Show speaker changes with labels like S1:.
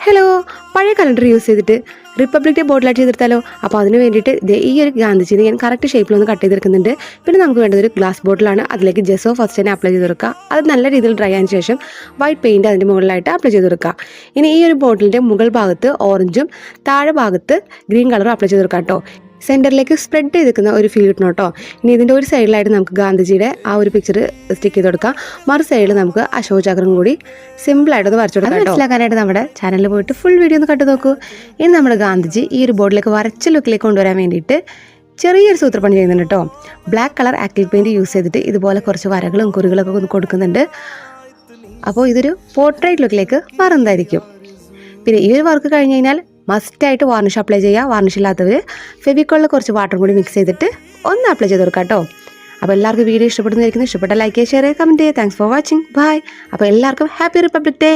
S1: Hello, പഴയ calendar use ചെയ്തിട്ട് republic day ബോട്ടിലായിട്ട് ചെയ്തെടുത്താലോ? അപ്പോൾ അതിന് വേണ്ടിയിട്ട് ഈ ഒരു ഗാന്ധിജിനെ ഞാൻ കറക്റ്റ് ഷേപ്പിലൊന്ന് കട്ട് ചെയ്തെടുക്കുന്നുണ്ട്. പിന്നെ നമുക്ക് വേണ്ടത് ഒരു ഗ്ലാസ് ബോട്ടിലാണ്. അതിലേക്ക് ജെസോ ഫസ്റ്റ് തന്നെ അപ്ലൈ ചെയ്ത് കൊടുക്കുക. അത് നല്ല രീതിയിൽ ഡ്രൈ ആയതിനു ശേഷം വൈറ്റ് പെയിൻറ്റ് അതിൻ്റെ മുകളിലായിട്ട് അപ്ലൈ ചെയ്ത് കൊടുക്കുക. ഇനി ഈ ഒരു ബോട്ടിലിൻ്റെ മുകൾ ഭാഗത്ത് ഓറഞ്ചും താഴെ ഭാഗത്ത് ഗ്രീൻ കളറും അപ്ലൈ ചെയ്ത് കൊടുക്കുക കേട്ടോ. സെൻറ്ററിലേക്ക് സ്പ്രെഡ് ചെയ്തിരിക്കുന്ന ഒരു ഫീൽ കിട്ടണം കേട്ടോ. ഇനി ഇതിൻ്റെ ഒരു സൈഡിലായിട്ട് നമുക്ക് ഗാന്ധിജിയുടെ ആ ഒരു പിക്ചർ സ്റ്റിക്ക് ചെയ്ത് കൊടുക്കാം. മറു സൈഡിൽ നമുക്ക് അശോക ചക്രം കൂടി സിമ്പിളായിട്ടൊന്ന് വരച്ചു കൊടുക്കാം. മനസ്സിലാക്കാനായിട്ട് നമ്മുടെ ചാനലിൽ പോയിട്ട് ഫുൾ വീഡിയോ ഒന്ന് കണ്ടു നോക്കൂ. ഇനി നമ്മുടെ ഗാന്ധിജി ഈ ഒരു ബോർഡിലേക്ക് വരച്ച ലുക്കിലേക്ക് കൊണ്ടുവരാൻ വേണ്ടിയിട്ട് ചെറിയൊരു സൂത്രപ്പണി ചെയ്യുന്നുണ്ട് കേട്ടോ. Black colour acrylic paint use ചെയ്തിട്ട് ഇതുപോലെ കുറച്ച് വരകളും കുറികളൊക്കെ ഒന്ന് കൊടുക്കുന്നുണ്ട്. അപ്പോൾ ഇതൊരു പോർട്രേറ്റ് ലുക്കിലേക്ക് മാറുന്നതായിരിക്കും. പിന്നെ ഈ ഒരു വർക്ക് കഴിഞ്ഞ് കഴിഞ്ഞാൽ മസ്റ്റായിട്ട് വാർണിഷ് അപ്ലൈ ചെയ്യുക. വാർണിഷ് ഇല്ലാത്തവർ ഫെവിക്കോളിൽ കുറച്ച് വാട്ടർ കൂടി മിക്സ് ചെയ്തിട്ട് ഒന്ന് അപ്ലൈ ചെയ്ത് കൊടുക്കാം കേട്ടോ. അപ്പോൾ എല്ലാവർക്കും വീഡിയോ ഇഷ്ടപ്പെടുന്നതായിരിക്കുന്നു. ഇഷ്ടപ്പെട്ട ലൈക്ക് ചെയ്യുക, ഷെയർ ചെയ്യുക, കമൻറ്റ് ചെയ്യുക. Thanks for watching. ബൈ. അപ്പോൾ എല്ലാവർക്കും ഹാപ്പി റിപ്പബ്ലിക് ഡേ.